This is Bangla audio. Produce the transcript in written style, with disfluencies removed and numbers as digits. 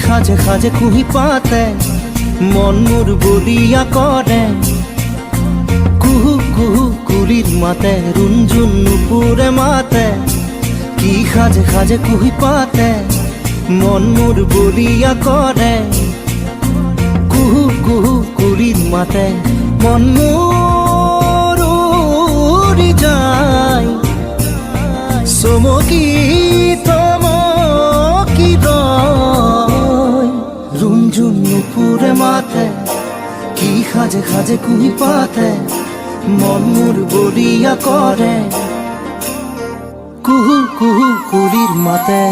খাজে খাজে কুহি পাতে মন মোর বলিয়া করে কুহু কুহু কুলির মাতে রুঞ্জুন নুপুরে মাতে কি খাজে খাজে কুহি পাতে মন মোর বলিয়া করে কুহু কুহু কুলির মাতে মন মোর উড়ি যায় চমকি তমকি রয় রুঞ্জুন নুপুরে মাতে কি খাজে খাজে কুহি পাতে মন মোর বলিয়া করে কুহু কুহু কুলির মাতে